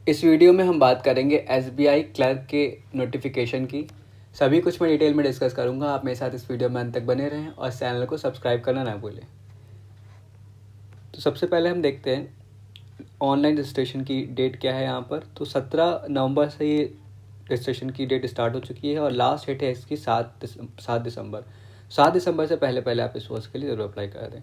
इस वीडियो में हम बात करेंगे एसबीआई क्लर्क के नोटिफिकेशन की। सभी कुछ मैं डिटेल में डिस्कस करूंगा। आप मेरे साथ इस वीडियो में अंत तक बने रहें और चैनल को सब्सक्राइब करना ना भूलें। तो सबसे पहले हम देखते हैं ऑनलाइन रजिस्ट्रेशन की डेट क्या है यहाँ पर। तो 17 नवंबर से ये रजिस्ट्रेशन की डेट स्टार्ट हो चुकी है और लास्ट डेट है इसकी 7 दिसंबर। 7 दिसंबर से पहले आप इस कोर्स के लिए ज़रूर अप्लाई कर दें।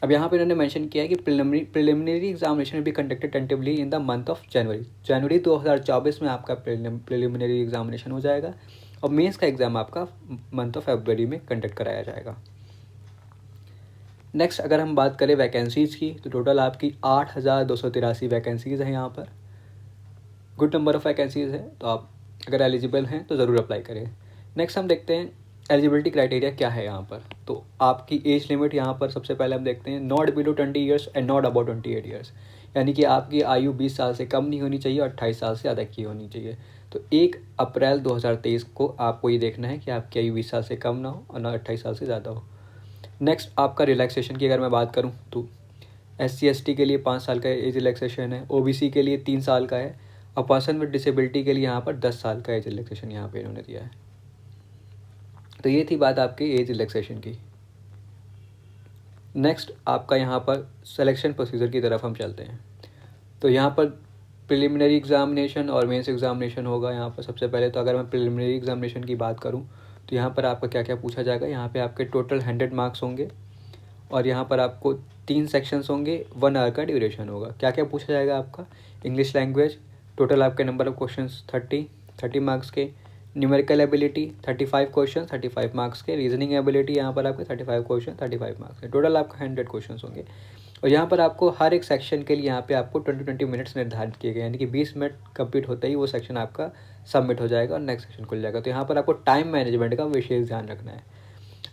अब यहाँ पे इन्होंने मेंशन किया है कि प्रिलिमिनरी एग्जामिनेशन भी conducted tentatively in the month of January 2024 में आपका प्रिलिमिनरी एग्जामिनेशन हो जाएगा और मेंस का एग्ज़ाम आपका मंथ ऑफ फरवरी में कंडक्ट कराया जाएगा। नेक्स्ट अगर हम बात करें वैकेंसीज़ की तो टोटल आपकी 8,283 वैकेंसीज़ हैं यहाँ पर। गुड नंबर ऑफ़ वैकेंसीज़ है, तो आप अगर एलिजिबल हैं तो ज़रूर अप्लाई करें। नेक्स्ट हम देखते हैं एलिजिबिलिटी क्राइटेरिया क्या है यहाँ पर। तो आपकी एज लिमिट यहाँ पर सबसे पहले हम देखते हैं not below 20 years and not about 28 years, यानी कि आपकी आयु 20 साल से कम नहीं होनी चाहिए और 28 साल से ज़्यादा की होनी चाहिए। तो 1 अप्रैल 2023 को आपको ये देखना है कि आपकी आयु 20 साल से कम ना हो और ना 28 साल से ज़्यादा हो। नेक्स्ट आपका रिलैक्सेशन की अगर मैं बात करूँ तो SC/ST के लिए 5 साल का एज रिलैक्सेशन है, OBC के लिए 3 साल का है और पर्सन विद डिसेबिलिटी के लिए यहाँ पर 10 साल का एज रिलैक्सेशन यहाँ पे इन्होंने दिया है। तो ये थी बात आपकी एज रिलैक्सेशन की। नेक्स्ट आपका यहाँ पर सिलेक्शन प्रोसीजर की तरफ हम चलते हैं। तो यहाँ पर प्रिलिमिनरी एग्जामिनेशन और मेंस एग्जामिनेशन होगा। यहाँ पर सबसे पहले तो अगर मैं प्रिलिमिनरी एग्जामिनेशन की बात करूँ तो यहाँ पर आपका क्या क्या पूछा जाएगा। यहाँ पे आपके टोटल 100 मार्क्स होंगे और यहाँ पर आपको 3 सेक्शंस होंगे, 1 आवर का ड्यूरेशन होगा। क्या क्या पूछा जाएगा आपका, इंग्लिश लैंग्वेज, टोटल आपके नंबर ऑफ क्वेश्चंस 30 मार्क्स के, न्यूमेरिकल एबिलिटी 35 क्वेश्चन 35 मार्क्स के, रीजनिंग एबिलिटी यहाँ पर आपके 35 क्वेश्चन 35 मार्क्स के, टोटल आपका 100 क्वेश्चन होंगे। और यहाँ पर आपको हर एक सेक्शन के लिए यहाँ पे आपको 20 मिनट्स निर्धारित किए गए, यानी कि 20 मिनट कंप्लीट होते ही वो सेक्शन आपका सबमिट हो जाएगा और नेक्स्ट सेक्शन खुल जाएगा। तो यहाँ पर आपको टाइम मैनेजमेंट का विशेष ध्यान रखना है।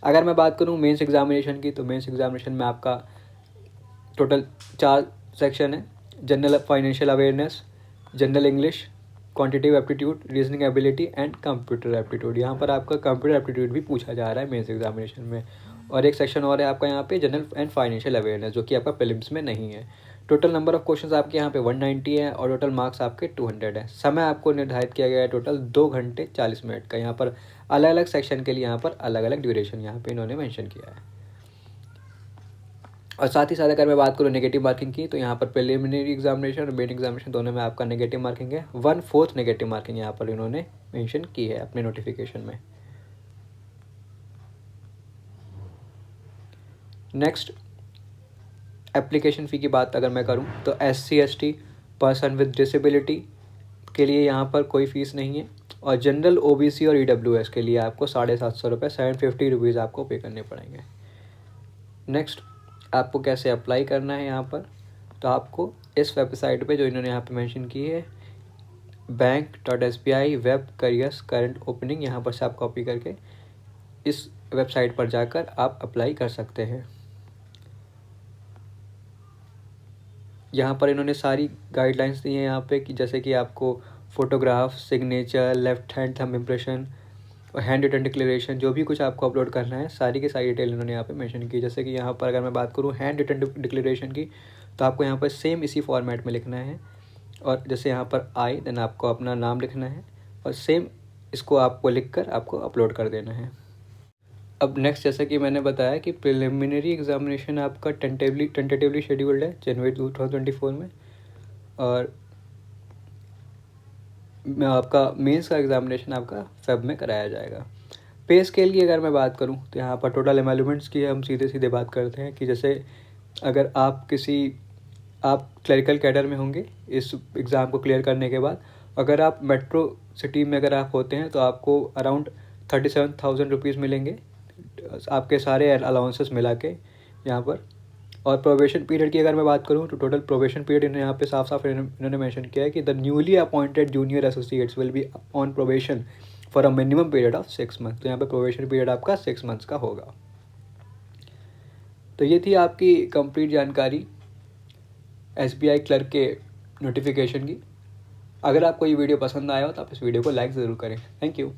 अगर मैं बात करूँ मेंस एग्जामिनेशन की तो मेंस एग्जामिनेशन में आपका टोटल 4 सेक्शन है, general financial awareness, general English, quantitative aptitude, reasoning ability and computer aptitude. यहाँ पर आपका कंप्यूटर एप्टीट्यूड भी पूछा जा रहा है मेंस एग्जामिनेशन में। और एक सेक्शन और है आपका यहाँ पे जनरल एंड फाइनेंशियल अवेयरनेस, जो कि आपका प्रीलिम्स में नहीं है। टोटल नंबर ऑफ क्वेश्चंस आपके यहाँ पे 190 है और टोटल मार्क्स आपके 200 है। समय आपको निर्धारित किया गया है टोटल 2 घंटे 40 मिनट का। यहाँ पर अलग अलग सेक्शन के लिए यहाँ पर अलग अलग ड्यूरेशन यहाँ पे इन्होंने मेंशन किया है। और साथ ही साथ अगर मैं बात करूँ नेगेटिव मार्किंग की तो यहाँ पर प्रिलिमिनरी एग्जामिनेशन और मेन एग्जामिनेशन दोनों में आपका नेगेटिव मार्किंग है। 1/4 नेगेटिव मार्किंग यहाँ पर इन्होंने मेंशन की है अपने नोटिफिकेशन में। नेक्स्ट एप्लीकेशन फ़ी की बात अगर मैं करूँ तो SC/ST पर्सन विद डिसेबिलिटी के लिए यहाँ पर कोई फ़ीस नहीं है और जनरल OBC और EWS के लिए आपको 750 रुपये 750 रुपीज़ आपको पे करने पड़ेंगे। नेक्स्ट आपको कैसे अप्लाई करना है यहाँ पर, तो आपको इस वेबसाइट पे जो इन्होंने यहाँ पे मेंशन की है bank.sbi web careers current opening, यहाँ पर से आप कॉपी करके इस वेबसाइट पर जाकर आप अप्लाई कर सकते हैं। यहाँ पर इन्होंने सारी गाइडलाइंस दी हैं यहाँ पे कि जैसे कि आपको photograph, signature, left hand thumb impression और हैंड रिटन डिक्लेरेशन, जो भी कुछ आपको अपलोड करना है सारी की सारी डिटेल इन्होंने यहाँ पे मेंशन की। जैसे कि यहाँ पर अगर मैं बात करूँ हैंड रिटन डिक्लेरेशन की तो आपको यहाँ पर सेम इसी फॉर्मेट में लिखना है और जैसे यहाँ पर आई देन आपको अपना नाम लिखना है और सेम इसको आपको लिख कर आपको अपलोड कर देना है। अब नेक्स्ट जैसा कि मैंने बताया कि प्रिलिमिनरी एग्जामिनेशन आपका टेंटेटिवली शेड्यूल्ड है जनवरी 2024 में और आपका मेंस का एग्जामिनेशन आपका फेब में कराया जाएगा। पे स्केल की अगर मैं बात करूं तो यहाँ पर टोटल एमेलुमेंट्स की हम सीधे बात करते हैं कि जैसे अगर आप क्लरिकल कैडर में होंगे इस एग्ज़ाम को क्लियर करने के बाद, अगर आप मेट्रो सिटी में अगर आप होते हैं तो आपको अराउंड 37,000 रुपीज़ मिलेंगे आपके सारे अलाउंसेस मिला के यहाँ पर। और प्रोबेशन पीरियड की अगर मैं बात करूँ तो टोटल प्रोबेशन पीरियड इन्होंने यहाँ पे साफ इन्होंने मेंशन किया है कि the newly appointed junior associates will be on probation for a minimum period of 6 month. तो यहाँ पे प्रोबेशन पीरियड आपका 6 मंथ्स का होगा। तो ये थी आपकी कंप्लीट जानकारी SBI क्लर्क के नोटिफिकेशन की। अगर आपको ये वीडियो पसंद आया हो तो आप इस वीडियो को लाइक ज़रूर करें। Thank you.